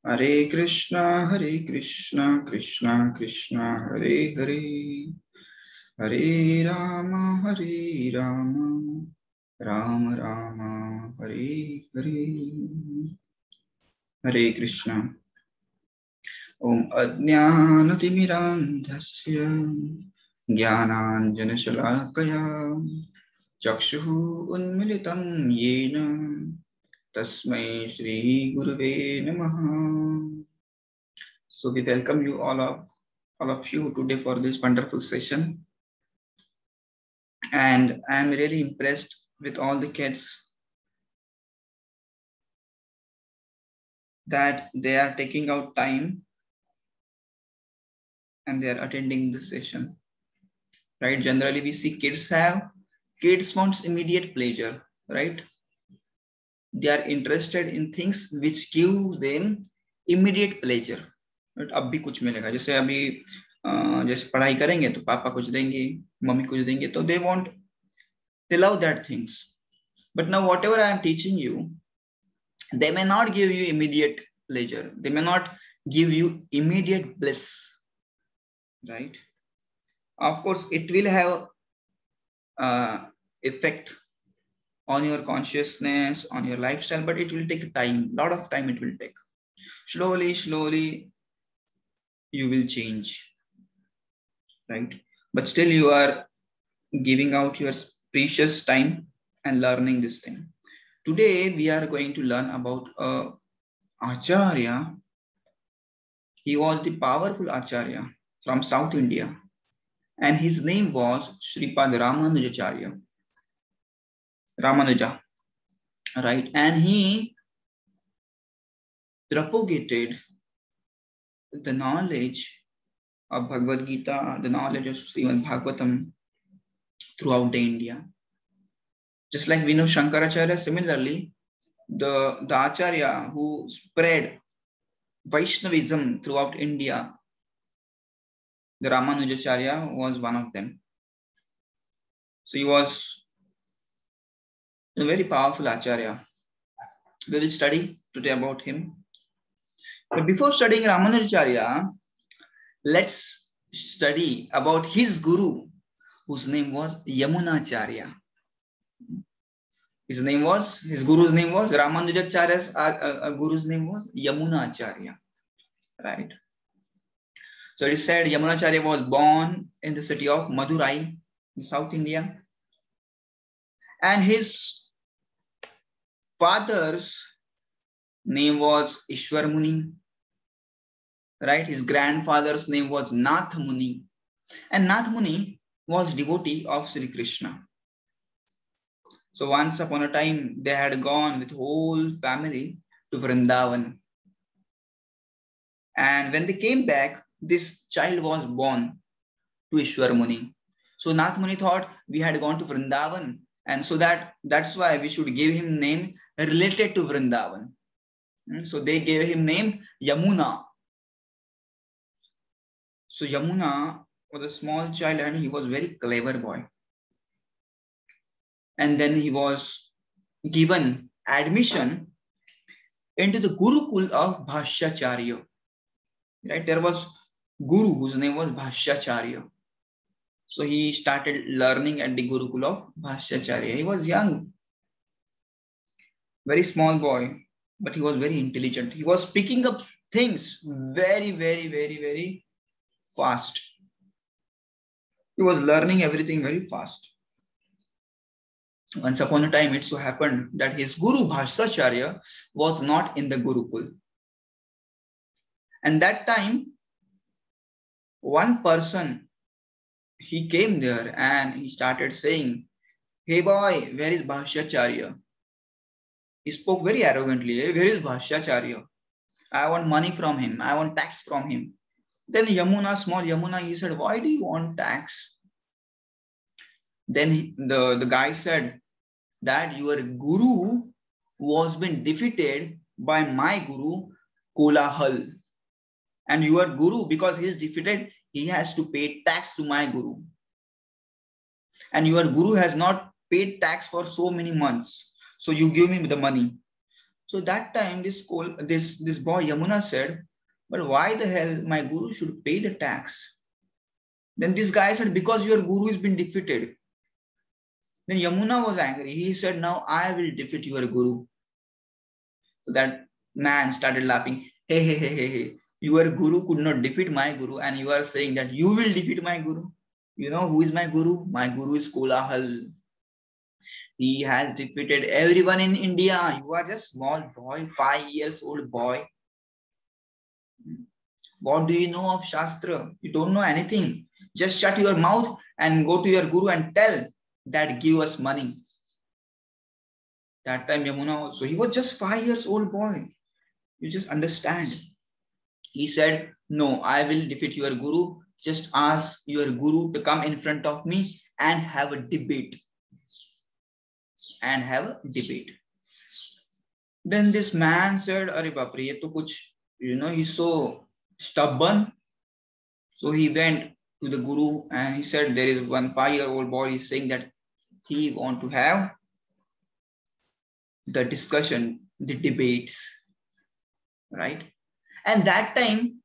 Hare Krishna, Krishna Krishna, Hare Hare, Hare Rama, Rama Rama, Hare Hare. Hare Krishna. Om Ajnanatimirandhasya Jnananjanashalakaya Chakshuhu Unmilitam Yena Tasmai Shri Guruve Namaha. So we welcome you all of you today for this wonderful session, and I am really impressed with all the kids that they are taking out time and they are attending this session. Right? Generally, we see kids want immediate pleasure, right? They are interested in things which give them immediate pleasure. Right? अब भी कुछ मिलेगा, जैसे अभी जैसे पढ़ाई करेंगे तो पापा कुछ देंगे, मम्मी कुछ देंगे, तो they love that things. But now whatever I am teaching you, they may not give you immediate pleasure. They may not give you immediate bliss, right? Of course, it will have effect on your consciousness, on your lifestyle, but it will take time. A lot of time it will take. Slowly, you will change, right? But still you are giving out your precious time and learning this thing. Today, we are going to learn about Acharya. He was the powerful Acharya from South India, and his name was Sripad Ramanuja, right? And he propagated the knowledge of Bhagavad Gita, the knowledge of Srimad Bhagavatam throughout the India. Just like we know Shankaracharya, similarly, the Acharya who spread Vaishnavism throughout India, the Ramanujacharya was one of them. So he was a very powerful Acharya. We will study today about him. But before studying Ramanujacharya, let's study about his guru, whose name was Yamunacharya. His guru's name was Ramanujacharya's guru's name was Yamunacharya, right? So it is said Yamunacharya was born in the city of Madurai in South India, and his father's name was Ishwar Muni, right? His grandfather's name was Nath Muni, and Nath Muni was devotee of Sri Krishna. So once upon a time, they had gone with whole family to Vrindavan. And when they came back, this child was born to Ishwar Muni. So Nath Muni thought we had gone to Vrindavan, and so that's why we should give him name related to Vrindavan. So they gave him name Yamuna. So Yamuna was a small child and he was a very clever boy. And then he was given admission into the Gurukul of Bhashyacharya. Right? There was Guru whose name was Bhashyacharya. So he started learning at the Gurukul of Bhashyacharya. He was young, very small boy, but he was very intelligent. He was picking up things very fast. He was learning everything very fast. Once upon a time, it so happened that his guru Bhashyacharya was not in the Gurukul. And that time, one person, he came there and he started saying, "Hey boy, where is Bhashyacharya?" He spoke very arrogantly, "Hey, where is Bhashyacharya? I want money from him. I want tax from him." Then small Yamuna, he said, "Why do you want tax?" Then the guy said that your guru was been defeated by my guru Kolahal. And your guru, because he is defeated, he has to pay tax to my guru. And your guru has not paid tax for so many months. So you give me the money. So that time this boy Yamuna said, but why the hell my guru should pay the tax? Then this guy said, because your guru has been defeated. Then Yamuna was angry. He said, now I will defeat your guru. So that man started laughing. Hey, hey, hey, hey, hey. Your guru could not defeat my guru, and you are saying that you will defeat my guru. You know who is my guru? My guru is Kolahal. He has defeated everyone in India. You are just small boy, 5 years old boy. What do you know of Shastra? You don't know anything. Just shut your mouth and go to your guru and tell that give us money. That time Yamuna also, he was just 5 years old boy. You just understand. He said, no, I will defeat your guru. Just ask your guru to come in front of me and have a debate. Then this man said, Are Bapre, ye to kuch, he's so stubborn. So he went to the guru and he said, there is one 5-year-old boy is saying that he want to have the discussion, the debates, right? And that time,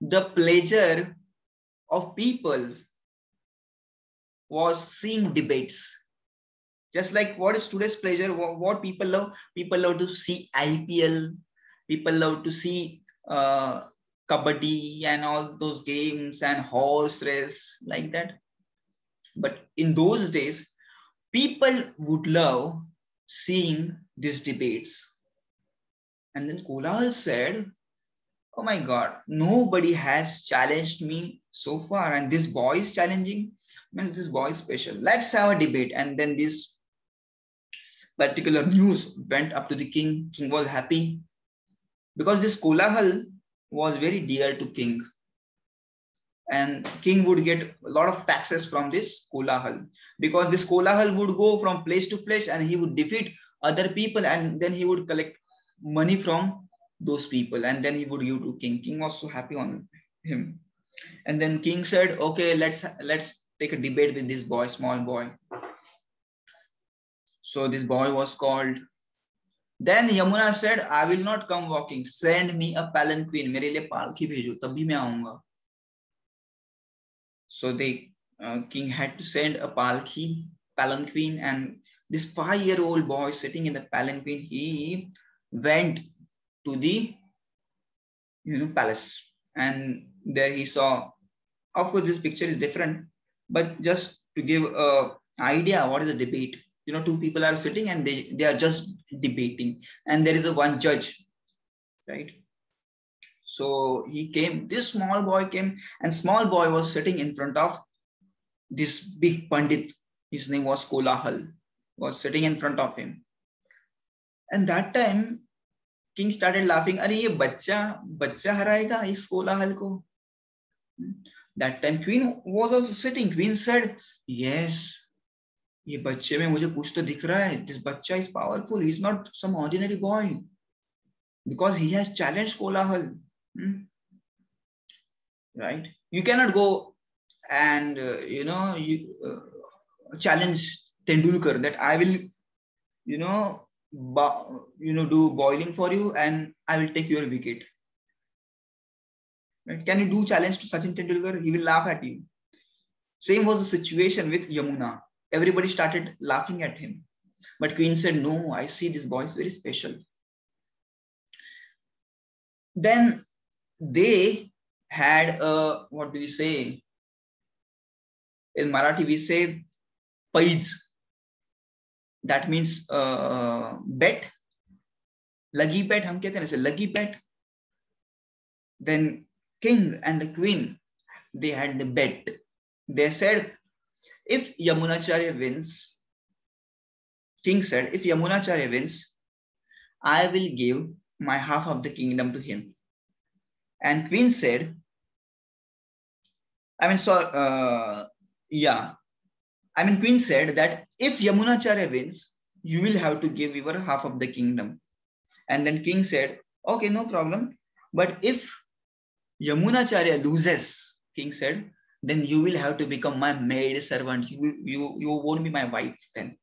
the pleasure of people was seeing debates. Just like what is today's pleasure, what people love? People love to see IPL, people love to see kabaddi and all those games and horse race like that. But in those days, people would love seeing these debates. And then Kolahal said, oh my God, nobody has challenged me so far. And this boy is challenging, means this boy is special. Let's have a debate. And then this particular news went up to the king. King was happy because this Kolahal was very dear to king. And king would get a lot of taxes from this Kolahal, because this Kolahal would go from place to place and he would defeat other people, and then he would collect money from those people and then he would give to king. King was so happy on him. And then king said, okay, let's take a debate with this boy, small boy. So this boy was called. Then Yamuna said, I will not come walking. Send me a palanquin. मेरे लिए पालकी भेजो, तभी मैं आऊंगा. So the king had to send a palanquin, and this 5-year-old boy sitting in the palanquin, he went to the palace, and there he saw. Of course, this picture is different, but just to give an idea, what is the debate? Two people are sitting and they are just debating, and there is a one judge, right? So he came, this small boy came, and small boy was sitting in front of this big Pandit. His name was Kolahal, was sitting in front of him. And that time, king started laughing. Are ye bachcha harayega is Kolahal ko. That time, queen was also sitting. Queen said, yes, ये बच्चे में मुझे कुछ तो दिख रहा है. This बच्चा is powerful. He's not some ordinary boy, because he has challenged Kolahal. Right? You cannot go and challenge Tendulkar that I will do boiling for you and I will take your wicket. Right? Can you do challenge to Sachin Tendulkar? He will laugh at you. Same was the situation with Yamuna. Everybody started laughing at him. But queen said, no, I see this boy is very special. Then they had a, what do you say? In Marathi, we say paids. That means bet. Lagi bet, hum kya kehte hain? Lagi bet. Then king and the queen, they had the bet. They said, if Yamunacharya wins, king said, if Yamunacharya wins, I will give my half of the kingdom to him. And queen said, queen said that if Yamunacharya wins, you will have to give your half of the kingdom. And then king said, okay, no problem. But if Yamunacharya loses, king said, then you will have to become my maid servant. You won't be my wife then.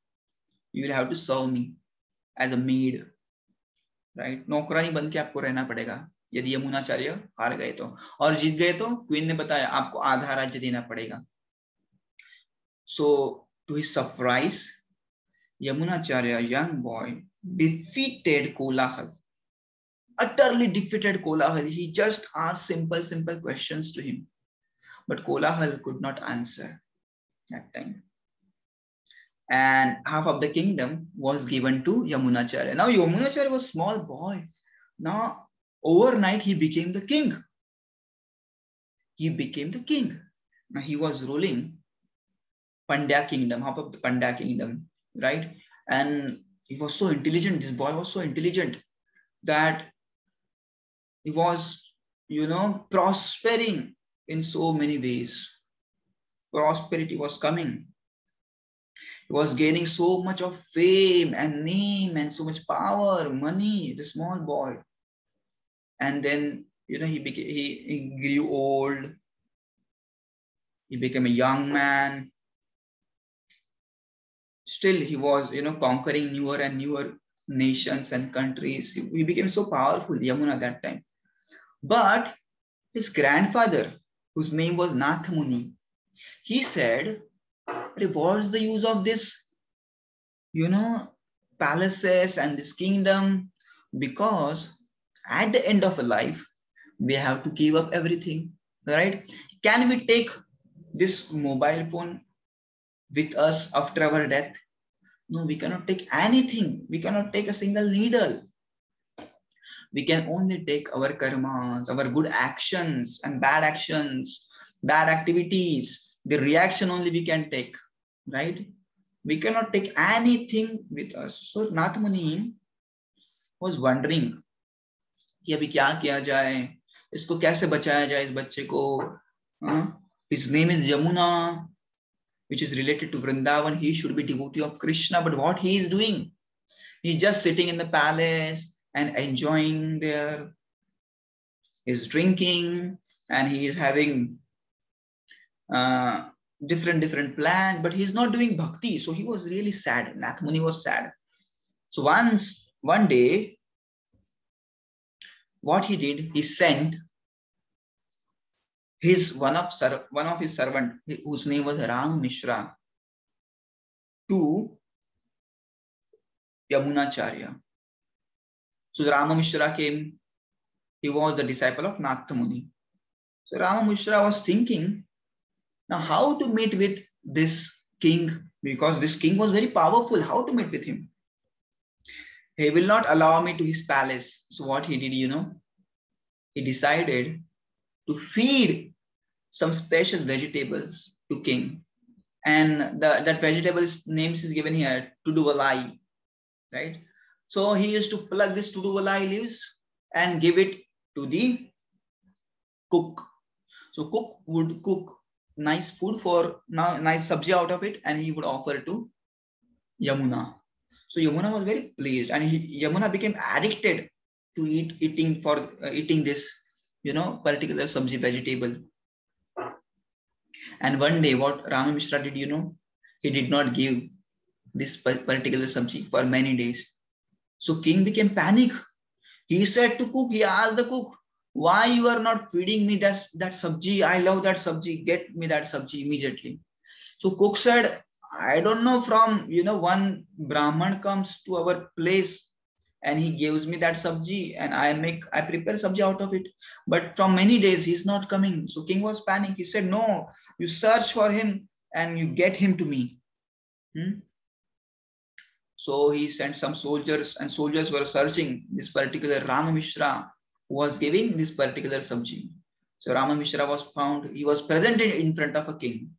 You will have to serve me as a maid. Right, नौकरानी बन के आपको रहना पड़ेगा यदि यमुनाचार्य हार गए तो, और जीत गए तो क्वीन ने बताया आपको आधा राज्य देना पड़ेगा. So to his surprise, Yamunacharya, young boy, defeated Kolahal, utterly defeated Kolahal. He just asked simple questions to him, but Kolahal could not answer that time. And half of the kingdom was given to Yamunacharya. Now Yamunacharya was a small boy. Now overnight he became the king. He became the king. Now he was ruling Pandya kingdom, half of the Pandya kingdom, right? And he was so intelligent. This boy was so intelligent that he was, prospering in so many ways. Prosperity was coming. He was gaining so much of fame and name and so much power, money, the small boy. And then, he grew old. He became a young man. Still, he was, conquering newer and newer nations and countries. He became so powerful, Yamuna, that time. But his grandfather, whose name was Nath Muni, he said, what's the use of this, palaces and this kingdom? Because at the end of a life, we have to give up everything, right? Can we take this mobile phone with us after our death? No, we cannot take anything. We cannot take a single needle. We can only take our karmas, our good actions and bad actions, bad activities. The reaction only we can take, right? We cannot take anything with us. So Nath Muni was wondering कि अभी क्या किया जाए, इसको कैसे बचाया जाए, इस बच्चे को. His name is Yamuna, which is related to Vrindavan. He should be devotee of Krishna, but what he is doing? He's just sitting in the palace and enjoying there. He's drinking and he is having different plans, but he's not doing bhakti. So he was really sad. Nath Muni was sad. So one day, what he did, he sent one of his servant, whose name was Ram Mishra, to Yamunacharya. So Rama Mishra came. He was the disciple of Nath Muni. So Rama Mishra was thinking, now how to meet with this king, because this king was very powerful. How to meet with him? He will not allow me to his palace. So what he did, he decided to feed some special vegetables to king. And that vegetable's names is given here, Tuduvalai, right? So he used to pluck this Tuduvalai leaves and give it to the cook. So cook would cook nice food nice sabji out of it, and he would offer it to Yamuna. So Yamuna was very pleased, and Yamuna became addicted to eating this, particular sabji vegetable. And one day, what Rama Mishra did, he did not give this particular sabji for many days. So king became panic. He said to cook, he asked the cook, why you are not feeding me that sabji? I love that sabji. Get me that sabji immediately. So cook said, I don't know, from, one Brahman comes to our place and he gives me that sabji and I prepare sabji out of it. But from many days, he's not coming. So king was panicked. He said, no, you search for him and you get him to me. So he sent some soldiers, and soldiers were searching this particular Rama Mishra who was giving this particular sabji. So Rama Mishra was found. He was presented in front of a king.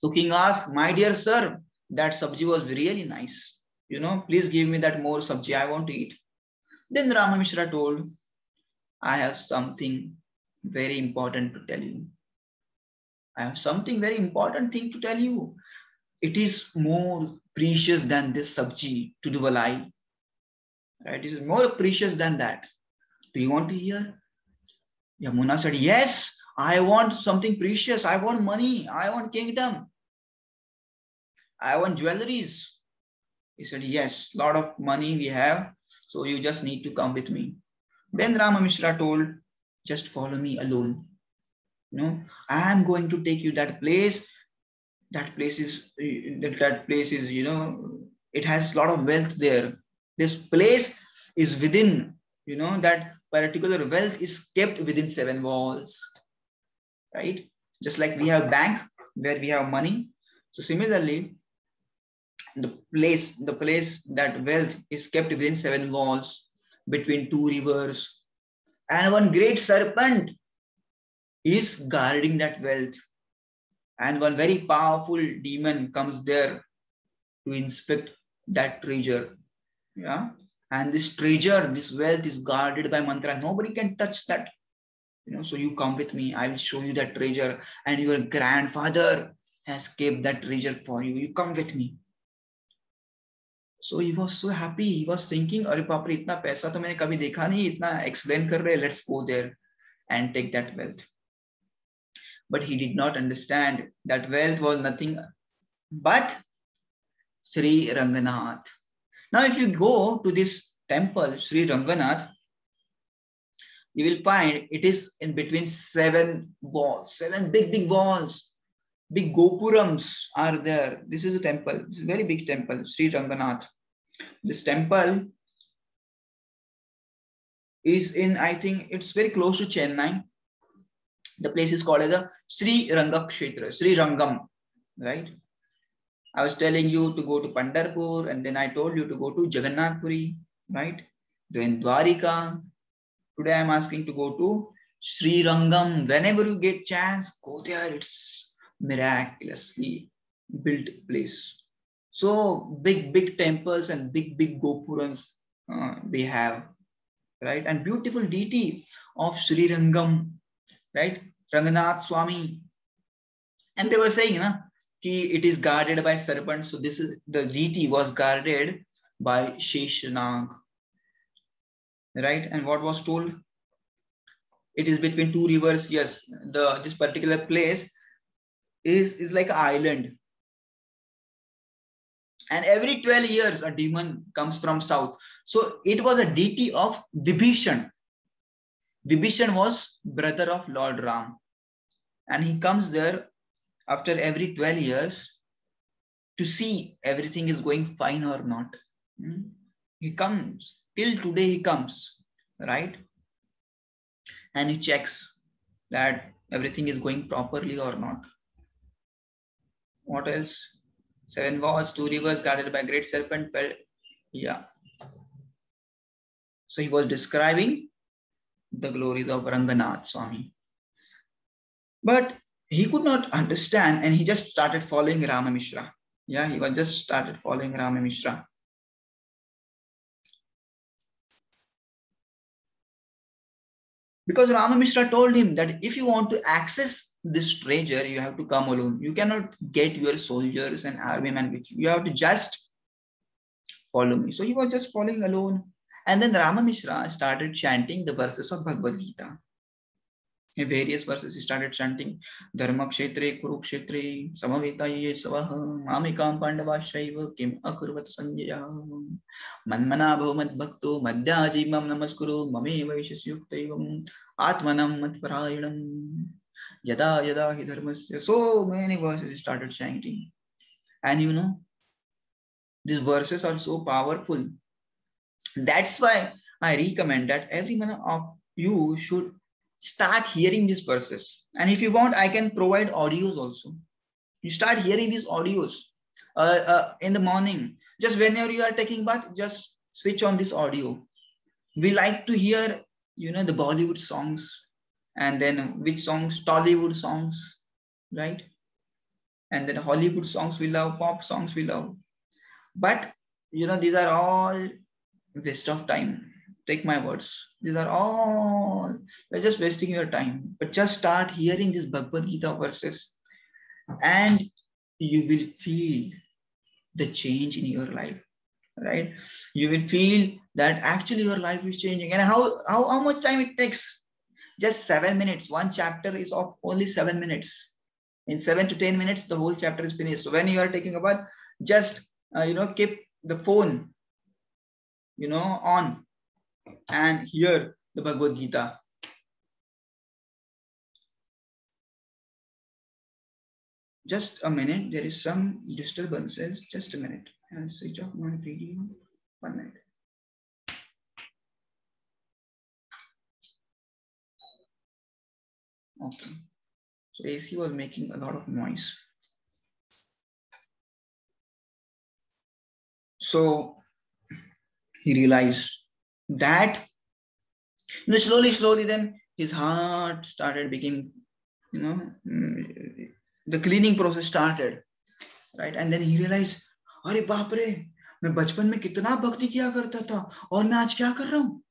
So king asked, my dear sir, that sabji was really nice. Please give me that more sabji. I want to eat. Then Rama Mishra told, I have something very important to tell you. I have something very important thing to tell you. It is more precious than this sabji, Tuduvalai. Right? It is more precious than that. Do you want to hear? Yamuna said, yes, I want something precious. I want money. I want kingdom. I want jewelries. He said, yes, lot of money we have. So you just need to come with me. Then Rama Mishra told, just follow me alone. I am going to take you that place. That place is, it has a lot of wealth there. This place is within, that particular wealth is kept within 7 walls, right? Just like we have bank where we have money. So similarly, the place that wealth is kept within 7 walls between 2 rivers, and one great serpent is guarding that wealth, and one very powerful demon comes there to inspect that treasure. Yeah. And this treasure, this wealth is guarded by mantra. Nobody can touch that. So you come with me. I will show you that treasure. And your grandfather has kept that treasure for you. You come with me. So he was so happy. He was thinking, अरे बाप रे, इतना पैसा तो मैंने कभी देखा नहीं, इतना explain कर रहे, let's go there and take that wealth. But he did not understand that wealth was nothing but Sri Ranganath. Now, if you go to this temple, Sri Ranganath, you will find it is in between 7 walls, 7 big walls. Big gopurams are there. This is a temple. This is a very big temple, Sri Ranganath. This temple is in, I think it's very close to Chennai. The place is called as the Sri Rangakshetra, Sri Rangam, right? I was telling you to go to Pandharpur, and then I told you to go to Jagannath Puri, right? Then Dwarika. Today I'm asking to go to Sri Rangam. Whenever you get chance, go there. It's miraculously built place. So big temples and big gopurams they have, right? And beautiful deity of Sri Rangam, right? Ranganath Swami. And they were saying, it is guarded by serpents. So this is, the deity was guarded by Sheshanag, right? And what was told? It is between 2 rivers. Yes, this particular place is like an island. And every 12 years, a demon comes from south. So it was a deity of Vibhishan. Vibhishan was brother of Lord Ram. And he comes there after every 12 years to see everything is going fine or not. He comes. Till today he comes, right? And he checks that everything is going properly or not. What else? 7 walls, 2 rivers guarded by great serpent. Yeah. So he was describing the glories of Ranganath Swami. But he could not understand, and he just started following Rama Mishra. Yeah, he was just started following Rama Mishra. Because Rama Mishra told him that if you want to access this treasure, you have to come alone. You cannot get your soldiers and army men with you. You have to just follow me. So he was just following alone. And then Rama Mishra started chanting the verses of Bhagavad Gita. In various verses, he started chanting Dharma Kshetre Kurukshetre Samavetaye Savaha Mamikam Pandavashaiva Kim Akurvat Sanjaya Manmana Bhavat Bhakto Madhyajimam Namaskuru Mame Vaishasyuktaivam Atmanam Matparayanam Yada Yada Hi Dharmasya. So many verses he started chanting. And these verses are so powerful. That's why I recommend that every one of you should start hearing these verses. And if you want, I can provide audios also. You start hearing these audios in the morning. Just whenever you are taking bath, just switch on this audio. We like to hear, the Bollywood songs, and then which songs? Tollywood songs, right? And then Hollywood songs we love, pop songs we love. But, these are all waste of time. Take my words. These are all, you're just wasting your time. But just start hearing these Bhagavad Gita verses and you will feel the change in your life, right? You will feel that actually your life is changing. And how much time it takes? Just 7 minutes. One chapter is of only 7 minutes. In 7 to 10 minutes, the whole chapter is finished. So when you are taking a bath, just, keep the phone on and hear the Bhagavad Gita. Just a minute, there is some disturbances. Just a minute. I'll switch off my video. 1 minute. Okay. So AC was making a lot of noise. So he realized that slowly then his heart started becoming, the cleaning process started, right? And then he realized, अरे बाप रे, मैं बचपन में कितना भक्ति किया करता था और मैं आज क्या कर रहा हूँ?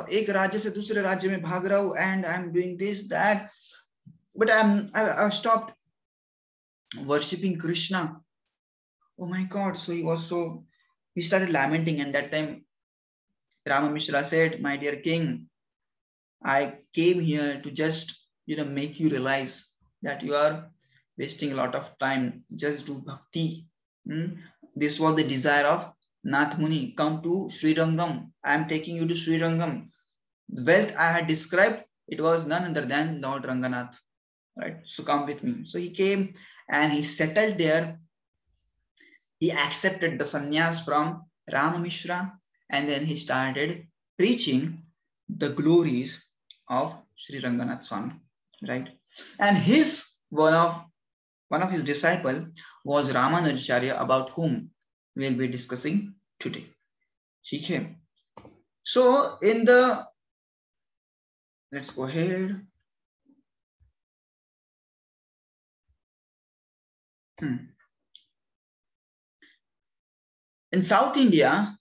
एक राज्य से दूसरे राज्य में भाग रहा हूँ and I'm doing this, that, but I stopped worshipping Krishna. Oh my God. So he started lamenting, and that time Rama Mishra said, my dear king, I came here to just, make you realize that you are wasting a lot of time. Just do bhakti. This was the desire of Nath Muni. Come to Sri Rangam. I am taking you to Sri Rangam. The wealth I had described, it was none other than Lord Ranganath. Right? So come with me. So he came and he settled there. He accepted the sannyas from Rama Mishra, and then he started preaching the glories of Sri Ranganath Swami, right? And one of his disciple was Ramanujacharya, about whom we'll be discussing today. Okay. So let's go ahead. In South India,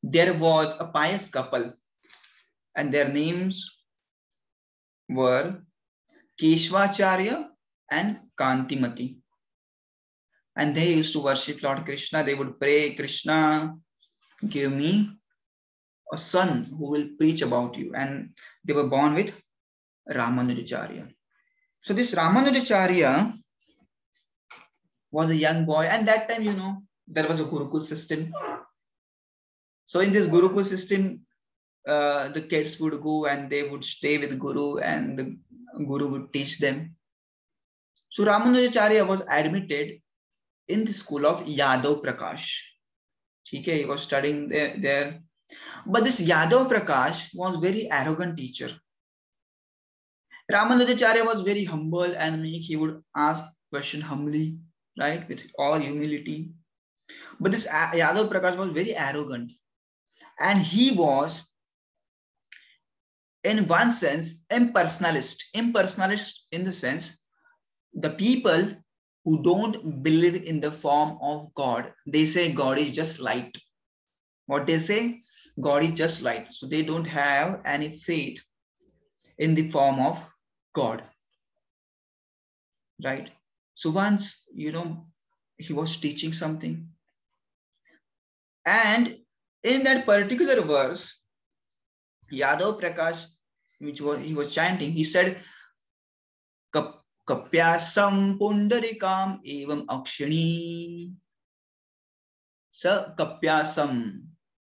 there was a pious couple, and their names were Keshvacharya and Kantimati. And they used to worship Lord Krishna. They would pray, Krishna, give me a son who will preach about you. And they were born with Ramanujacharya. So this Ramanujacharya was a young boy, and that time, there was a Gurukul system. So in this Gurukul system, the kids would go and they would stay with Guru, and the Guru would teach them. So Ramanujacharya was admitted in the school of Yadav Prakash. He was studying there. But this Yadav Prakash was very arrogant teacher. Ramanujacharya was very humble and meek. He would ask question humbly, right, with all humility. But this Yadav Prakash was very arrogant, and he was, in one sense, impersonalist. Impersonalist in the sense, the people who don't believe in the form of God, they say God is just light. What they say? God is just light. So they don't have any faith in the form of God, right? So once, he was teaching something, and in that particular verse, Yadav Prakash, he was chanting, he said, Kapyasam pundarikam evam akshani. Sa kapyasam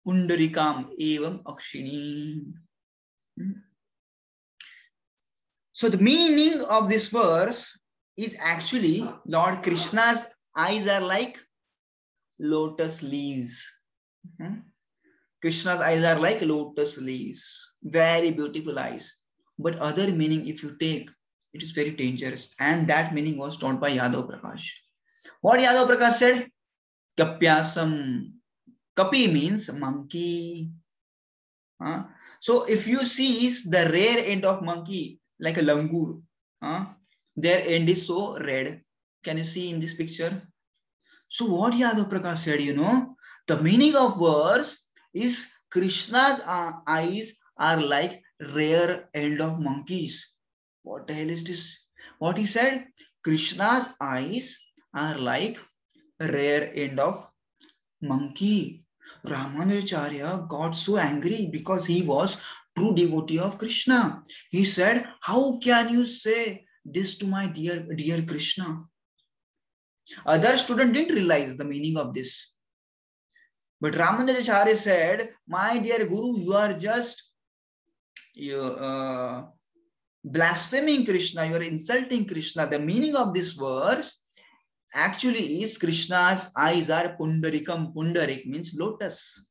pundarikam evam akshini. So the meaning of this verse is actually Lord Krishna's eyes are like lotus leaves. Krishna's eyes are like lotus leaves. Very beautiful eyes. But other meaning, if you take, it is very dangerous. And that meaning was taught by Yadav Prakash. What Yadav Prakash said? Kapyasam. Kapi means monkey. So if you see the rare end of monkey, like a langur, their end is so red. Can you see in this picture? So what Yadav Prakash said, the meaning of verse is Krishna's eyes are like rare end of monkeys. What the hell is this? What he said? Krishna's eyes are like rare end of monkey. Ramanujacharya got so angry because he was true devotee of Krishna. He said, how can you say this to my dear Krishna? Other student didn't realize the meaning of this. But Ramanujacharya said, my dear Guru, you are just blaspheming Krishna, you are insulting Krishna. The meaning of this verse actually is Krishna's eyes are pundarikam. Pundarik means lotus.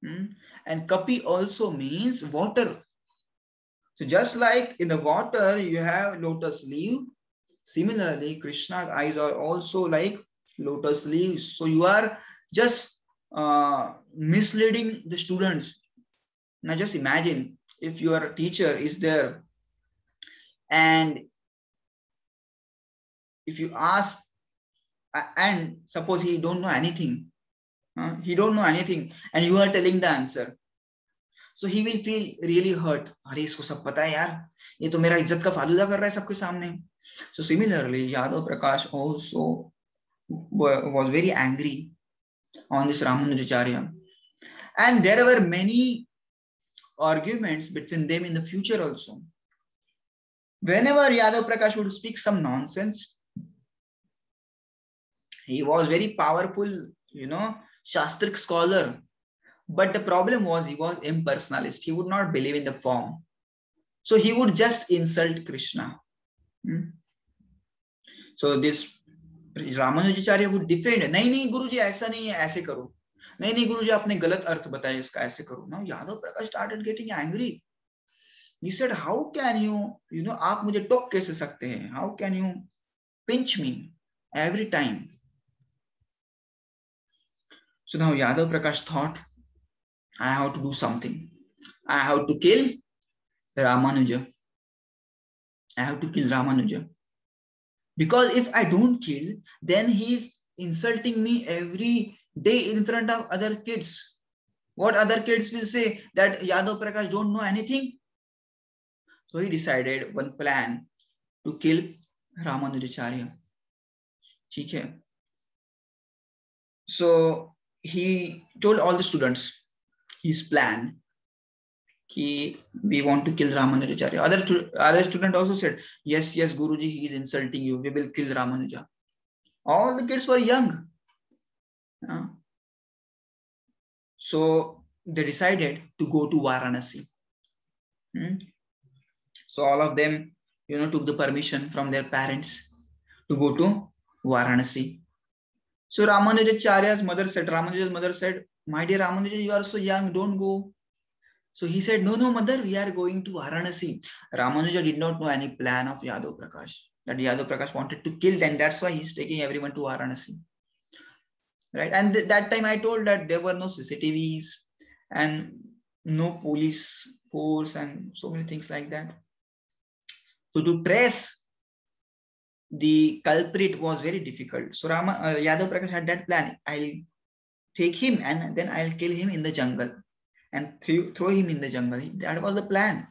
And kapi also means water. So just like in the water you have lotus leaf, similarly Krishna's eyes are also like lotus leaves. So you are just misleading the students. Now just imagine if your teacher is there and if you ask, and suppose he don't know anything, and you are telling the answer, so he will feel really hurt. अरे इसको सब पता है यार, ये तो मेरा इज्जत का फालूदा कर रहा है सबके सामने. So similarly, Yadav Prakash also was very angry on this Ramanujacharya, and there were many arguments between them in the future also. Whenever Yadav Prakash would speak some nonsense, he was very powerful, Shastric scholar. But the problem was he was impersonalist. He would not believe in the form. So he would just insult Krishna. So this Ramanujacharya would defend. नहीं गुरुजी ऐसा नहीं है, ऐसे करो. नहीं गुरुजी आपने गलत अर्थ बताया इसका, ऐसे करो. Now Yadav Prakash started getting angry. He said, how can you, आप मुझे टोक कैसे सकते हैं? How can you pinch me every time? So now Yadav Prakash thought, I have to do something. I have to kill Ramanuja. I have to kill Ramanuja. Because if I don't kill, then he's insulting me every day in front of other kids. What other kids will say? That Yadav Prakash don't know anything. So he decided one plan to kill Ramanujacharya. Okay. So he told all the students his plan. We want to kill Ramanujacharya. Other student also said, yes, Guruji, he is insulting you. We will kill Ramanuja. All the kids were young. So they decided to go to Varanasi. So all of them, took the permission from their parents to go to Varanasi. So Ramanujacharya's mother said, my dear Ramanuja, you are so young, don't go. So he said, no, mother, we are going to Varanasi. Ramanuja did not know any plan of Yadav Prakash. That Yadav Prakash wanted to kill them. That's why he's taking everyone to Varanasi. Right? And that time I told that there were no CCTVs and no police force and so many things like that. So to trace the culprit was very difficult. So Yadav Prakash had that plan. I'll take him and then I'll kill him in the jungle and throw him in the jungle. That was the plan.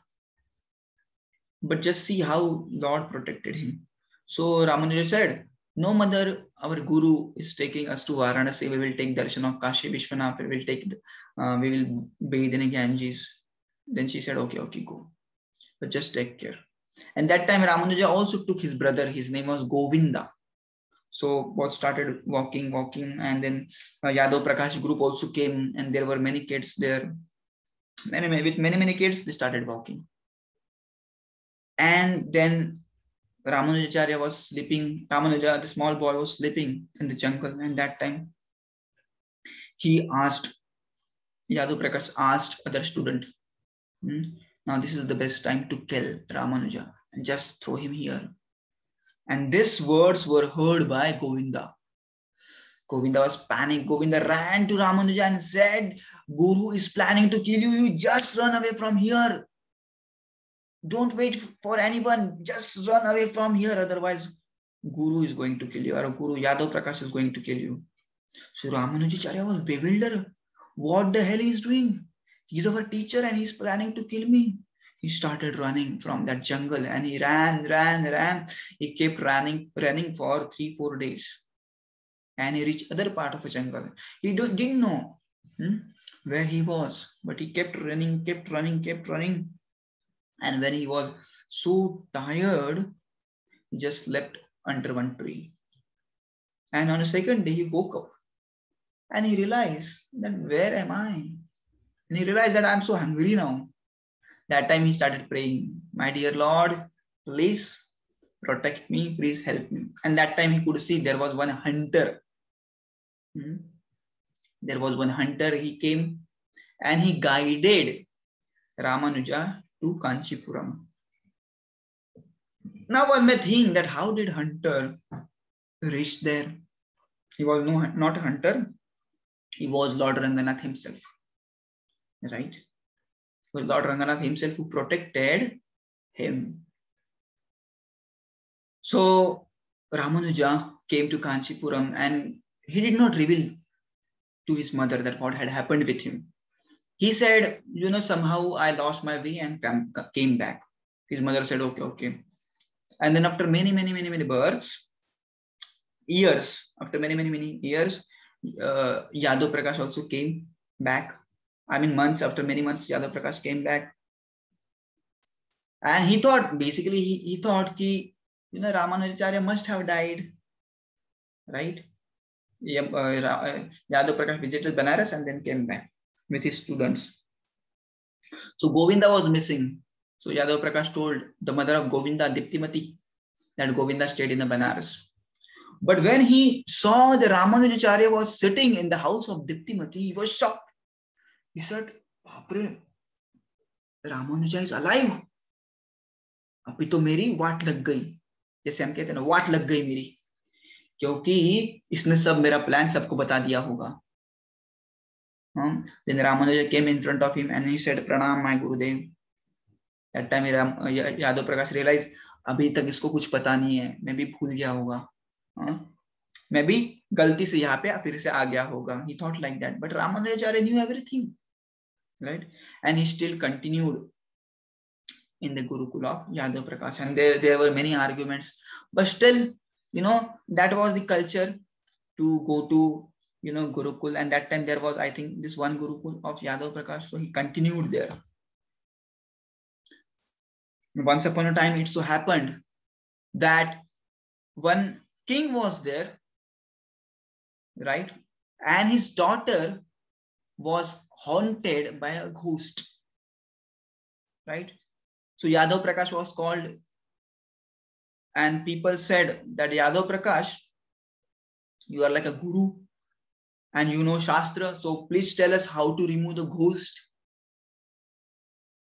But just see how Lord protected him. So Ramanuja said, no, mother, our Guru is taking us to Varanasi. We will take darshan of Kashi Vishwanath. We will bathe in Ganges. Then she said, okay, go. But just take care. And that time Ramanuja also took his brother. His name was Govinda. So both started walking, and then Yadav Prakash group also came, and there were many kids there. With many kids, they started walking. And then Ramanujacharya was sleeping. Ramanuja, the small boy, was sleeping in the jungle. And that time, Yadav Prakash asked other student, now this is the best time to kill Ramanuja and just throw him here. And these words were heard by Govinda. Govinda was panicked. Govinda ran to Ramanuja and said, Guru is planning to kill you. You just run away from here. Don't wait for anyone. Just run away from here. Otherwise, Guru is going to kill you. Or Guru Yadav Prakash is going to kill you. So Ramanujacharya was bewildered. What the hell he is doing? He's our teacher and he's planning to kill me. He started running from that jungle and he ran. He kept running for 3-4 days. And he reached other part of the jungle. He didn't know where he was, but he kept running. And when he was so tired, he just slept under one tree. And on the second day, he woke up And he realized that where am I? And he realized that I'm so hungry now. That time he started praying, my dear Lord, please protect me, please help me. And that time he could see there was one hunter. There was one hunter, he came and he guided Ramanuja to Kanchipuram. Now one may think that how did hunter reach there? He was not a hunter, he was Lord Ranganath himself. Right? It was Lord Ranganath himself who protected him. So Ramanuja came to Kanchipuram and he did not reveal to his mother that what had happened with him. He said, somehow I lost my way and came back. His mother said, okay. And then after many births, after many years, Yadav Prakash also came back. I mean, after many months, Yadav Prakash came back. And he thought, basically, he thought that, Ramanujacharya must have died, right? Yadav Prakash visited Banaras and then came back with his students. So Govinda was missing. So Yadav Prakash told the mother of Govinda, Diptimati, that Govinda stayed in the Banaras. But when he saw the Ramanujacharya was sitting in the house of Diptimati, he was shocked. He said, Bapre, Ramanuja is alive. अभी तो मेरी वाट लग गई, जैसे हम कहते हैं ना, वाट लग गई मेरी, क्योंकि इसने सब मेरा प्लान सबको बता दिया होगा. Then Ramanuja came in front of him and he said, Pranam, my Gurudev. That time Yadav Prakash realized, अभी तक इसको कुछ पता नहीं है, मैं भी भूल गया होगा, मैं भी गलती से यहाँ पे फिर से आ गया होगा. He thought like that, but Ramanujacharya knew everything, right? And he still continued in the Gurukul of Yadav Prakash, and there were many arguments, but still, that was the culture to go to, Gurukul, and that time there was, I think, this one Gurukul of Yadav Prakash, so he continued there. Once upon a time, it so happened that one king was there, right? And his daughter was haunted by a ghost, right? So Yadav Prakash was called, and people said that Yadav Prakash, you are like a guru and you know Shastra, so please tell us how to remove the ghost,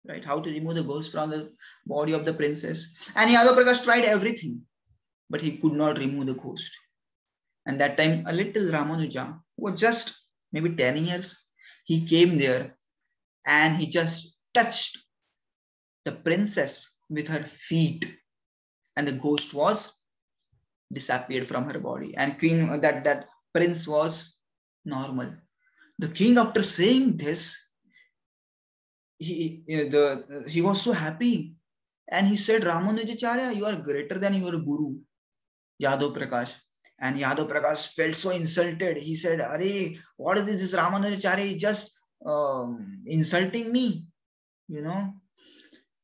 right? How to remove the ghost from the body of the princess. And Yadav Prakash tried everything, but he could not remove the ghost. And that time, a little Ramanuja, who was just maybe 10 years, he came there and he just touched the princess with her feet, and the ghost was disappeared from her body, and that prince was normal. The king, after saying this, he was so happy, and he said, Ramanujacharya, you are greater than your guru, Yadav Prakash. And Yadav Prakash felt so insulted. He said, Are, what is this Ramanujacharya just insulting me,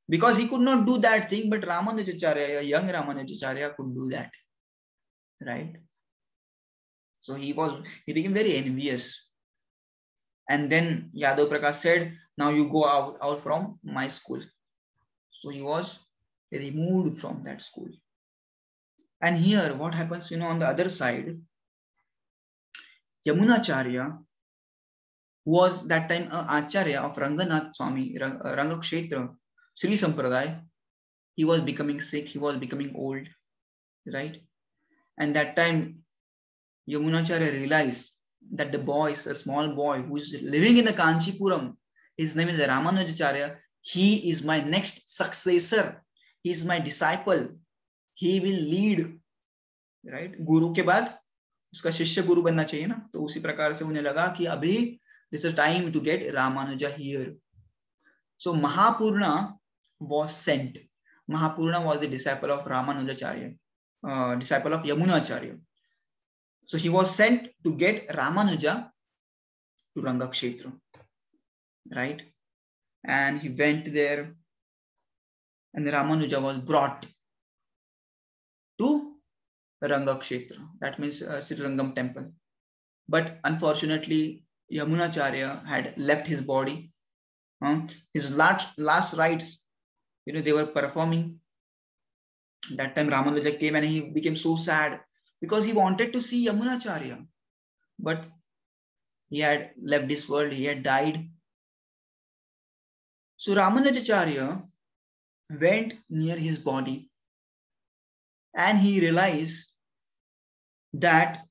because he could not do that thing, but Ramanujacharya, a young Ramanujacharya, could do that, right? So he became very envious. And then Yadav Prakash said, now you go out from my school. So he was removed from that school. And here what happens, on the other side, Yamunacharya was that time an Acharya of Ranganath Swami, Rangakshetra, Sri Sampradaya. He was becoming sick, he was becoming old, right? And that time Yamunacharya realized that the boy is a small boy who is living in the Kanchipuram. His name is Ramanujacharya. He is my next successor. He is my disciple. He will lead, right? Guru के बाद उसका शिष्य गुरु बनना चाहिए ना, तो उसी प्रकार से उन्हें लगा कि अभी this is time to get Ramanuja here. So Mahapurna was sent. Mahapurna was the disciple of Ramanujacharya, disciple of Yamunacharya. So he was sent to get Ramanuja to Rangakshetra, right? And he went there, and Ramanuja was brought to Rangakshetra. That means Sri Rangam temple. but unfortunately, Yamunacharya had left his body. His last rites, they were performing. That time Ramanuja came and he became so sad because he wanted to see Yamunacharya, but he had left this world, he had died. So Ramanujacharya went near his body and he realized that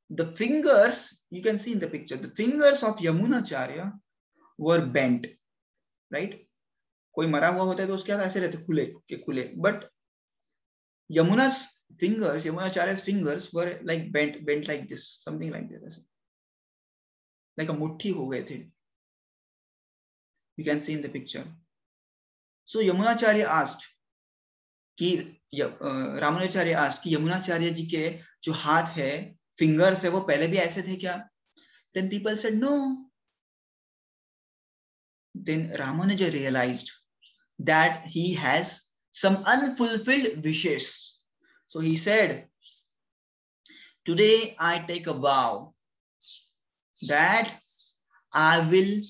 the fingers, you can see in the picture, the fingers of Yamunacharya were bent, right? कोई मरा हुआ होता है तो उसके हाथ ऐसे रहते खुले, but Yamunacharya's fingers were like bent like this, something like that, like a मुट्ठी हो गए थे. You can see in the picture. So Yamunacharya asked कि रामानुजाचार्य asked कि यमुनाचार्य जी के जो हाथ है, फिंगर्स है, वो पहले भी ऐसे थे क्या? Then people said no. Then Ramanuja realized that he has some unfulfilled wishes. So he said, today I take a vow that I will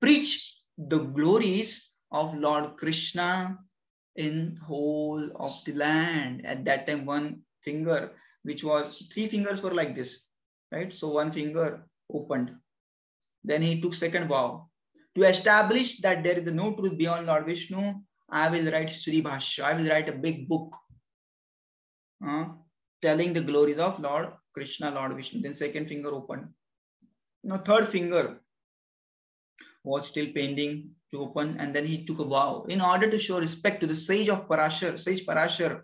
preach the glories of Lord Krishna in whole of the land. At that time, one finger, which was 3 fingers were like this, right? So one finger opened. Then he took second vow. To establish that there is no truth beyond Lord Vishnu, I will write Sri Bhashya. I will write a big book telling the glories of Lord Krishna, Lord Vishnu. Then second finger opened. Now third finger was still pending to open, and then he took a vow in order to show respect to the sage Parashar,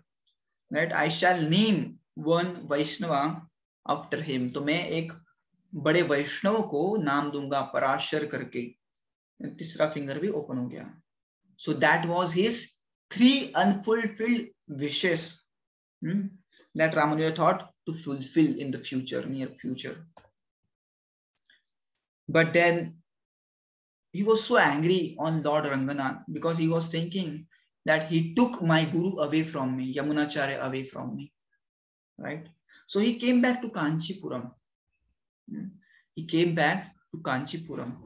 right? I shall name one Vaishnava after him. तो मैं एक बड़े वैष्णव को नाम दूंगा पराशर करके. तीसरा finger भी ओपन हो गया. So that was his 3 unfulfilled wishes that Ramanuja thought to fulfill in the future, near future. But then he was so angry on Lord Ranganath because he was thinking that he took my guru away from me, Yamunacharya away from me, right? So he came back to Kanchipuram. He came back to Kanchipuram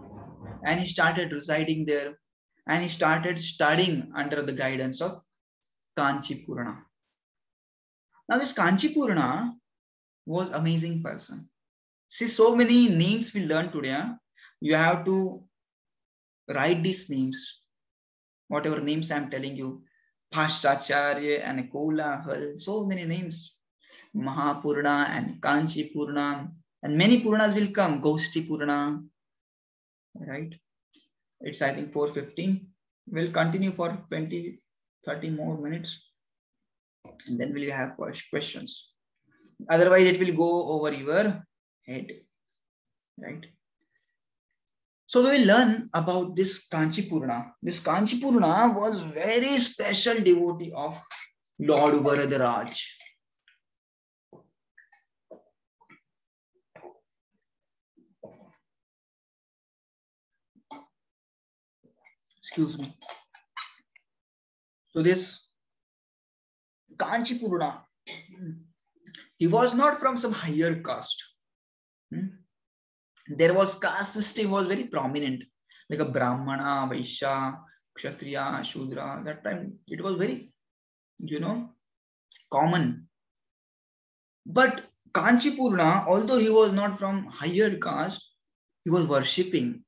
and he started residing there and he started studying under the guidance of Kanchipurana. Now this Kanchipurana was amazing person. See, so many names we learn today. You have to write these names, whatever names I'm telling you. Bhashacharya and Kolahal, so many names. Mahapurana and Kanchipurana, and many Puranas will come. Goshti Purana, right? It's, I think, 4:15. We'll continue for 20, 30 more minutes. And then we'll have questions. Otherwise, it will go over your head, right? So we will learn about this Kanchipurana. This Kanchipurana was very special devotee of Lord Varadaraj. Excuse me. So this Kanchipurana, he was not from some higher caste. There was caste system was very prominent, like a Brahmana, Vaishya, Kshatriya, Shudra. That time it was very, common. But Kanchipurana, although he was not from higher caste, he was worshipping.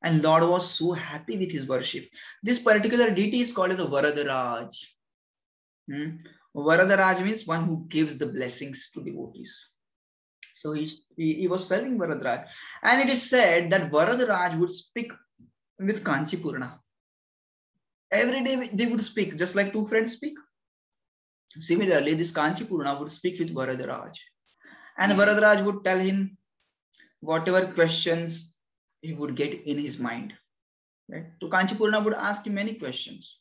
And Lord was so happy with his worship. This particular deity is called as a Varadaraj. Varadaraj means one who gives the blessings to devotees. So he was serving Varadaraj. And it is said that Varadaraj would speak with Kanchipurana. Every day they would speak, just like 2 friends speak. Similarly, this Kanchipurana would speak with Varadaraj. And Varadaraj would tell him whatever questions he would get in his mind. Right? So Kanchipurana would ask him many questions.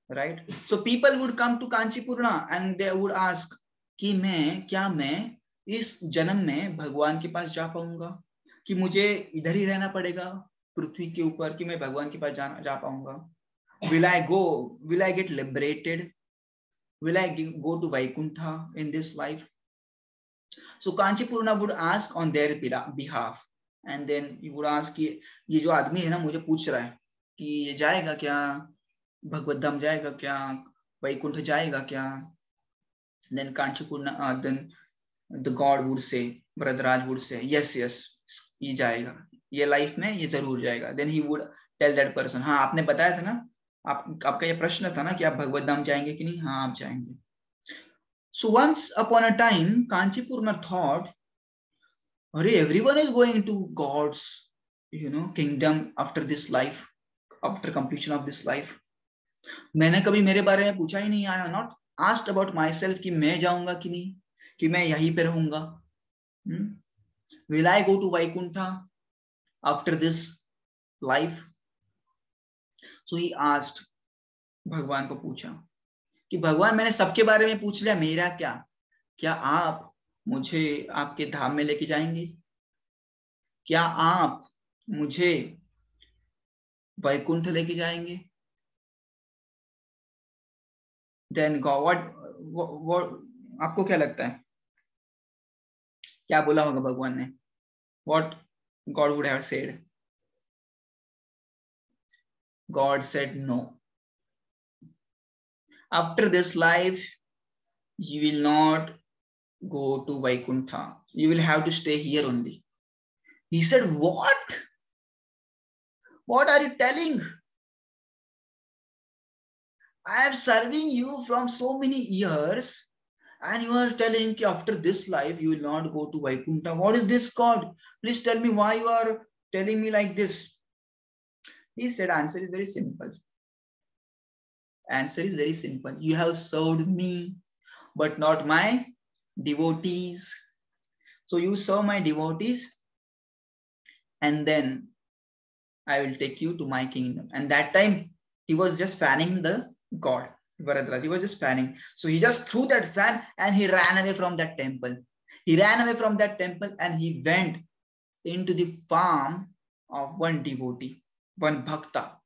Right? So people would come to Kanchipurana and they would ask कि क्या मैं इस जन्म में भगवान के पास जा पाऊंगा, कि मुझे इधर ही रहना पड़ेगा पृथ्वी के ऊपर, कि मैं भगवान के पास जा पाऊंगा? Will I get liberated? Will I go to Vaikuntha in this life? So Kanchipurna would ask on their behalf, and then he would ask कि ये जो आदमी है ना मुझे पूछ रहा है कि ये जाएगा क्या, भगवत धाम जाएगा क्या, वैकुंठ जाएगा क्या? Then Kanchipurna, then the God would say, Varadaraj would say, yes, yes, ये जाएगा, ये लाइफ में ये जरूर जाएगा. Then he would tell that person, हाँ आपने बताया था ना, आपका ये प्रश्न था ना कि आप भगवत धाम जाएंगे कि नहीं? हाँ आप जाएंगे. So once upon a time, Kanchipurna thought, everyone is going to God's, kingdom after this life, after completion of this life. मैंने कभी मेरे बारे में पूछा ही नहीं. I have not asked about myself कि मैं जाऊंगा कि नहीं, कि मैं यहीं पे रहूंगा. Will I go to Vaikuntha after this life? So he asked, भगवान को पूछा कि भगवान मैंने सबके बारे में पूछ लिया, मेरा क्या आप मुझे आपके धाम में लेके जाएंगे? क्या आप मुझे वैकुंठ लेके जाएंगे? Then God, what आपको क्या लगता है क्या बोला होगा भगवान ने? What God would have said? God said no. After this life, you will not go to Vaikuntha. You will have to stay here only. He said, what? What are you telling? I am serving you from so many years, and you are telling that after this life, you will not go to Vaikuntha. What is this, God? Please tell me why you are telling me like this. He said, answer is very simple. Answer is very simple. You have served me, but not my devotees. So you serve my devotees, and then I will take you to my kingdom. And that time, he was just fanning the god, Varadraj. He was just fanning. So he just threw that fan and he ran away from that temple. He ran away from that temple and he went into the farm of one devotee, one bhakta.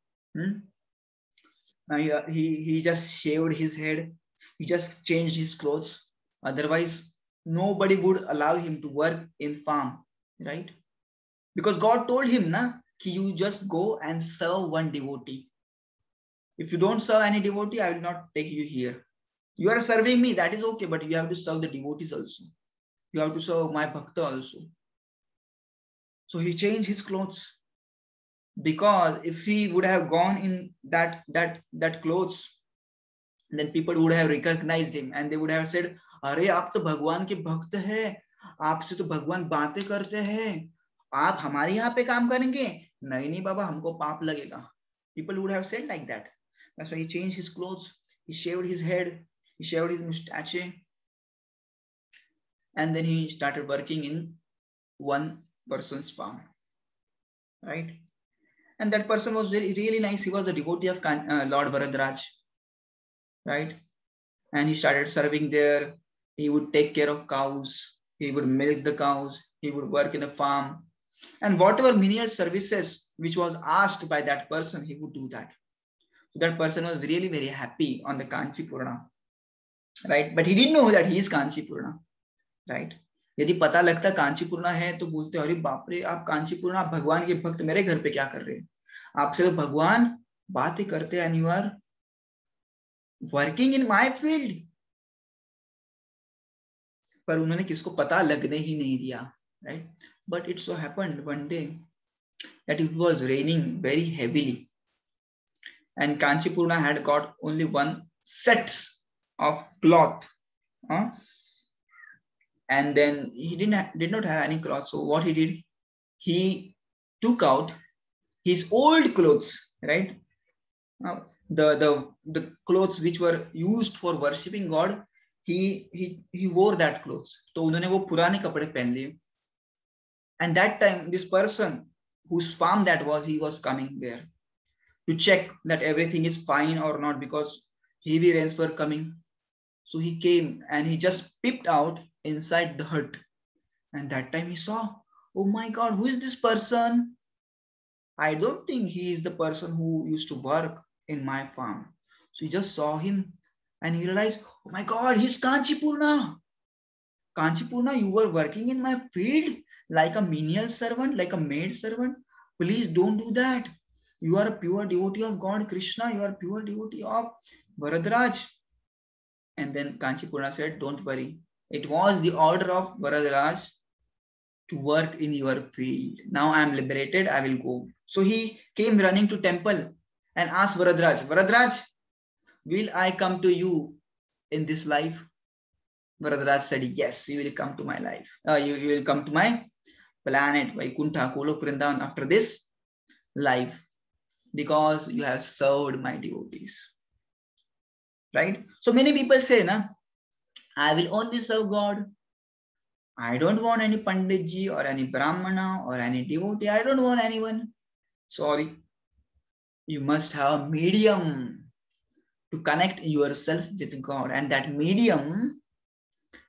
He just shaved his head. He just changed his clothes. Otherwise, nobody would allow him to work in farm, right? Because God told him, na, you just go and serve one devotee. If you don't serve any devotee, I will not take you here. You are serving me, that is okay, but you have to serve the devotees also. You have to serve my bhakta also. So he changed his clothes. Because if he would have gone in that clothes, then people would have recognized him and they would have said, अरे आप तो भगवान के भक्त हैं, आपसे तो भगवान बातें करते हैं, आप हमारे यहाँ पे काम करेंगे? नहीं बाबा, हमको पाप लगेगा. People would have said like that. That's why he changed his clothes, he shaved his head, he shaved his mustache, and then he started working in one person's farm, right? And that person was really nice. He was the devotee of Lord Varadraj, right? And he started serving there. He would take care of cows. He would milk the cows. He would work in a farm. And whatever menial services which was asked by that person, he would do that. So that person was really very happy on the Kanchipurna, right? But he didn't know that he is Kanchipurna, right? यदि पता लगता कांचीपुरना है तो बोलते अरे बाप रे, आप कांचीपुरना, आप भगवान के भक्त मेरे घर पे क्या कर रहे हैं? आपसे तो भगवान बात ही करते हैं, and you are working in my field. पर उन्होंने किसको पता लगने ही नहीं दिया, right? But it so happened one day that it was raining very heavily, and Kanchipurna had got only one set of cloth, and then he did not have any cloth. So what he did, he took out his old clothes, right? The clothes which were used for worshipping God, he wore that clothes. तो उन्होंने वो पुराने कपड़े पहन लिए. And that time, this person whose farm that was, he was coming there to check that everything is fine or not, because heavy rains were coming. So he came and he just peeped out inside the hut. And that time he saw, oh my God, who is this person? I don't think he is the person who used to work in my farm. So he just saw him and he realized, oh my God, he's Kanchipurna. Kanchipurna, you were working in my field like a menial servant, like a maid servant. Please don't do that. You are a pure devotee of God Krishna. You are a pure devotee of Varadaraj. And then Kanchipurna said, don't worry. It was the order of Varadaraj to work in your field. Now I am liberated. I will go. So he came running to temple and asked Varadaraj, Varadaraj, will I come to you in this life? Varadaraj said, yes, you will come to my life. You will come to my planet, Vaikuntha, Golok Vrindavan after this life, because you have served my devotees. Right? So many people say, na, I will only serve God. I don't want any Panditji or any Brahmana or any devotee. I don't want anyone. Sorry. You must have a medium to connect yourself with God. And that medium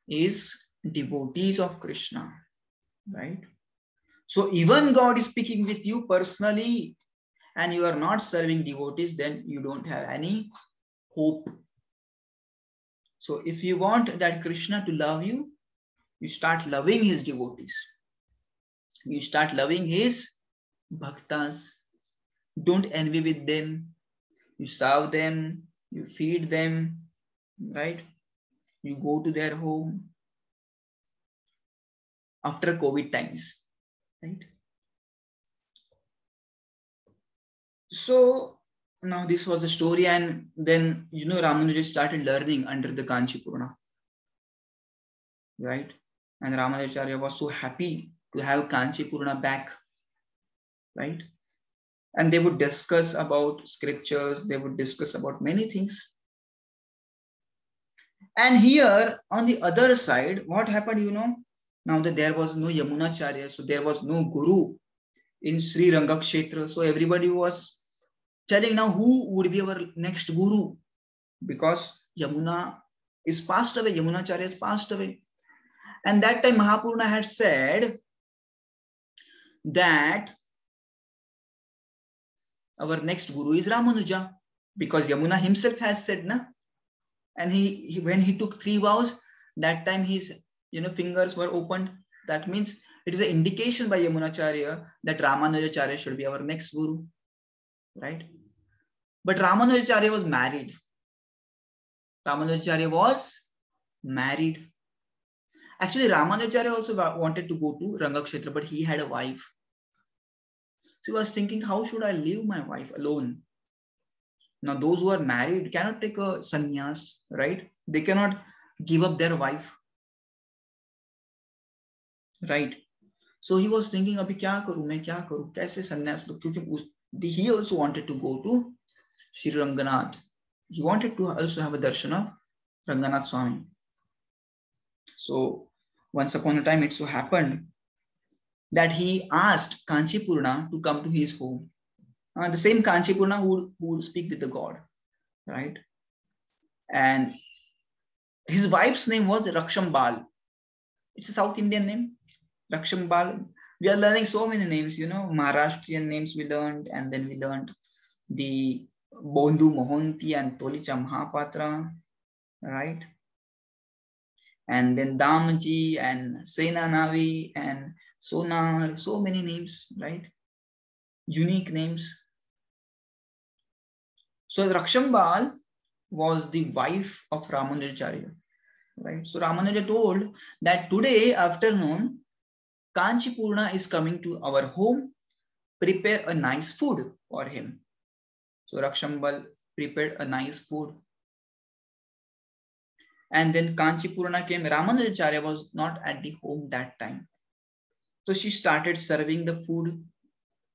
is devotees of Krishna. Right? So even God is speaking with you personally and you are not serving devotees, then you don't have any hope. So if you want that Krishna to love you, you start loving his devotees. You start loving his bhaktas. Don't envy with them. You serve them, you feed them, right? You go to their home after COVID times, right? So now this was the story, and then Ramanuja started learning under the Kanchipurna, right? And Ramanujacharya was so happy to have Kanchipurna back, right? And they would discuss about scriptures, they would discuss about many things. And here on the other side, what happened, now that there was no Yamunacharya, so there was no Guru in Sri Rangakshetra. So everybody was telling now who would be our next Guru, because Yamuna is passed away, Yamunacharya is passed away. And that time Mahapurna had said that our next Guru is Ramanuja, because Yamuna himself has said, na? And he when he took 3 vows, that time his fingers were opened. That means it is an indication by Yamunacharya that Ramanujacharya should be our next Guru, right? But Ramanujacharya was married. Ramanujacharya was married. Actually, Ramanujacharya also wanted to go to Rangakshetra, but he had a wife. So he was thinking, how should I leave my wife alone? Now, those who are married cannot take a sannyas, right? They cannot give up their wife, right? So he was thinking, abhi kya karu, main kya karu, kaise sannyas lo? Kyunki he also wanted to go to Sri Ranganath. He wanted to also have a darshan of Ranganath Swami. So once upon a time, it so happened that he asked Kanchipurna to come to his home. The same Kanchipurna who would speak with the God, right? And his wife's name was Rakshambal. It's a South Indian name, Rakshambal. We are learning so many names, Maharashtrian names we learned, and then we learned the Bondhu Mohanty and Tolicha Mahapatra, right? And then Damji and Sena Navi and Sonar, so many names, right? Unique names. So Rakshambal was the wife of Ramanujacharya, right? So Ramanuja told that today afternoon, Kanchipurna is coming to our home, prepare a nice food for him. So Rakshambal prepared a nice food. And then Kanchipurna came. Ramanujacharya was not at the home that time. So she started serving the food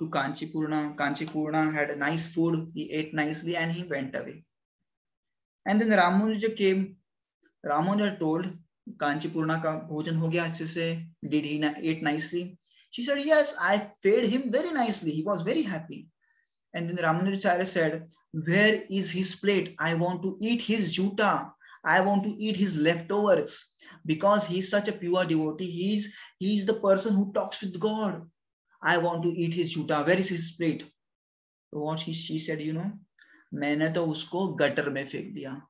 to Kanchipurna. Kanchipurna had a nice food. He ate nicely and he went away. And then Ramanuja came. Ramanuja told Kanchipurna ka bhojan ho gaya achhe se. Did he eat nicely? She said, yes, I fed him very nicely. He was very happy. And then Ramanujacharya said, where is his plate? I want to eat his juta. I want to eat his leftovers, because he's such a pure devotee. He's the person who talks with God. I want to eat his juta. Where is his plate? So what she said, मैंने तो उसको gutter में फेंक दिया.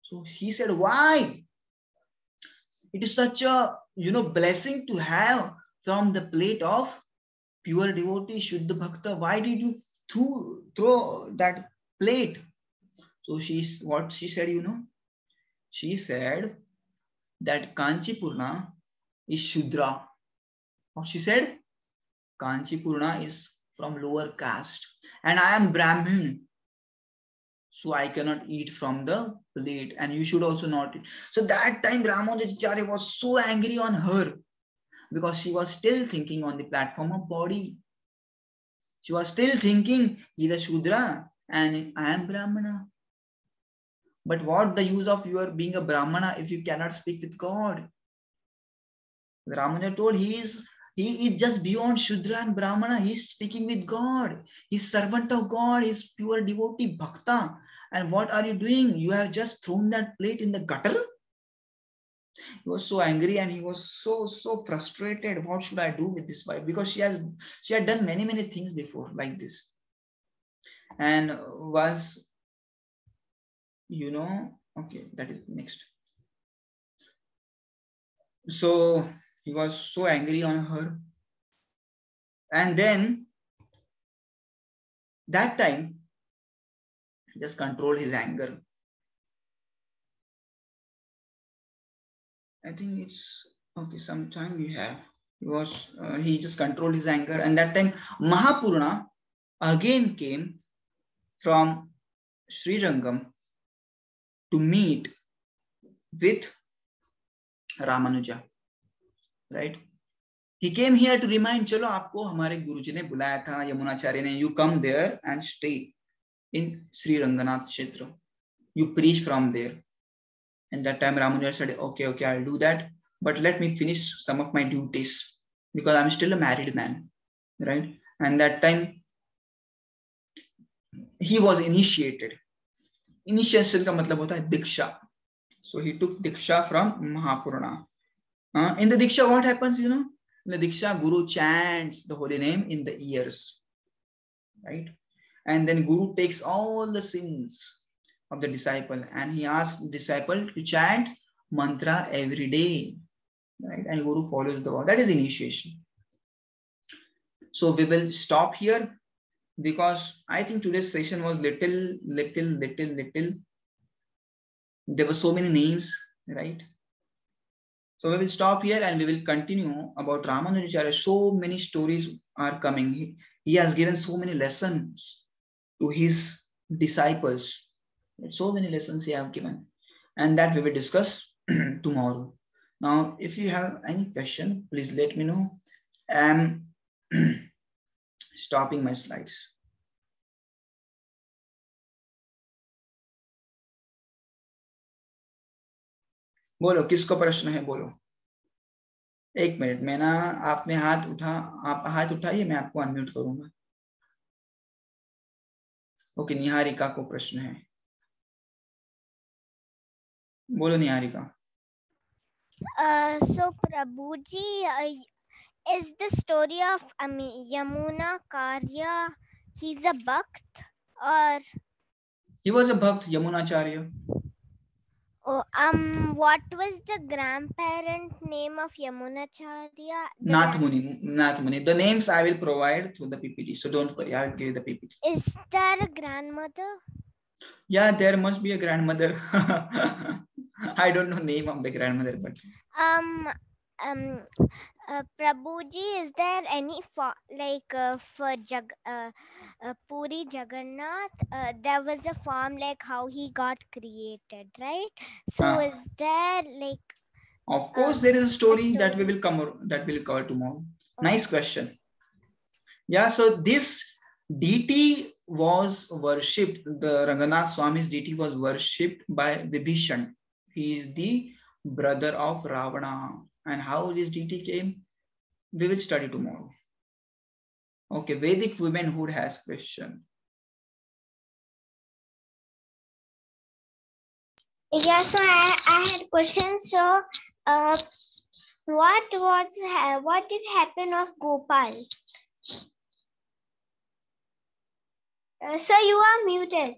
So he said, why? It is such a, blessing to have from the plate of pure devotee, Shuddha Bhakta. Why did you throw that plate? So what she said, she said that Kanchipurna is Shudra. What she said? Kanchipurna is from lower caste and I am Brahmin. So I cannot eat from the plate and you should also not eat. So that time Ramanujacharya was so angry on her because she was still thinking on the platform of body. She was still thinking he's a Shudra and I am Brahmana. But what the use of your being a Brahmana if you cannot speak with God? Ramanuja told he is just beyond Shudra and Brahmana. He is speaking with God. He's servant of God. He's pure devotee, Bhakta. And what are you doing? You have just thrown that plate in the gutter? He was so angry and he was so frustrated. What should I do with this wife? Because she had done many things before like this. And was, okay, that is next. So he was so angry on her. And then that time, just control his anger. I think it's okay. Sometime we have. He just controlled his anger, and that time Mahapurana again came from Srirangam to meet with Ramanuja, right? He came here to remind, चलो आपको हमारे गुरुजी ने बुलाया था, यमुनाचार्य ने, you come there and stay in Sri Ranganath Kshetra. You preach from there. And that time Ramanuja said, okay, I'll do that. But let me finish some of my duties because I'm still a married man, right? And that time he was initiated. Initiation का मतलब होता है diksha. So he took diksha from Mahapurana. In the diksha, what happens, In the diksha, Guru chants the holy name in the ears, right? And then Guru takes all the sins of the disciple and he asks the disciple to chant mantra every day, right? And Guru follows the law. That is initiation. So we will stop here because I think today's session was little. There were so many names, right? So we will stop here and we will continue about Ramanujacharya. So many stories are coming. He has given so many lessons to his disciples. So many lessons he have given. And that we will discuss tomorrow. Now, if you have any question, please let me know. I'm stopping my slides. बोलो किसको प्रश्न है बोलो. एक minute मैं ना आपने आप हाथ उठाइए मैं आपको अनम्यूट करूंगा. ओके निहारिका को प्रश्न है. बोलो Niharika. So Prabhuji, is the story of Yamuna Karya, he's a Bhakt or? He was a Bhakt, Yamunacharya. Oh, what was the grandparent name of Yamunacharya? Nath Muni. The names I will provide through the PPT. So don't worry, I'll give the PPT. Is there a grandmother? Yeah, there must be a grandmother. I don't know name of the grandmother, but Prabhuji, is there any for Puri Jagannath? There was a farm like how he got created, right? So is there like? Of course, there is a story that we will cover tomorrow. Okay. Nice question. Yeah, so this deity was worshipped. The Ranganath Swami's deity was worshipped by Vibhishan. He is the brother of Ravana. And how this deity came, we will study tomorrow. Okay, Vedic womanhood has question. Yeah, so I had questions. So, what did happen of Gopal? Sir, you are muted.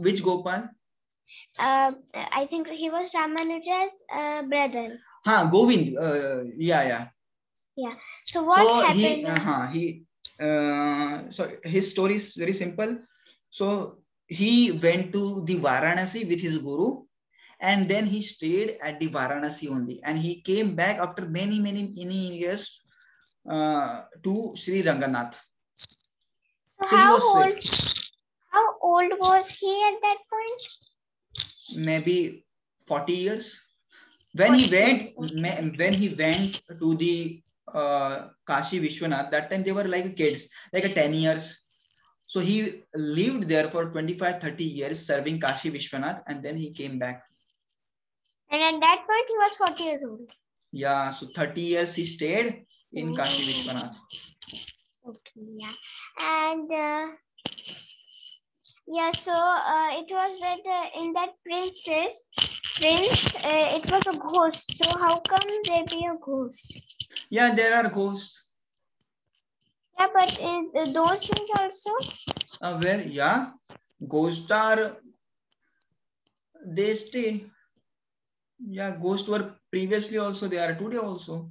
Which Gopal? I think he was Ramanuja's brother. Govind. Yeah. So what happened? So his story is very simple. So he went to the Varanasi with his guru, and then he stayed at the Varanasi only, and he came back after many years to Sri Ranganath. So how old was he at that point? Maybe 40 years. When he went to the Kashi Vishwanath, that time they were like kids, like 10 years. So he lived there for 25-30 years serving Kashi Vishwanath, and then he came back. And at that point he was 40 years old. Yeah, so 30 years he stayed in Kashi Vishwanath. Okay, yeah. And so it was that in that prince, it was a ghost. So how come there be a ghost? Yeah, there are ghosts. Yeah, but in those things also? Where? Yeah, ghosts are, they stay. Yeah, ghosts were previously also, they are today also.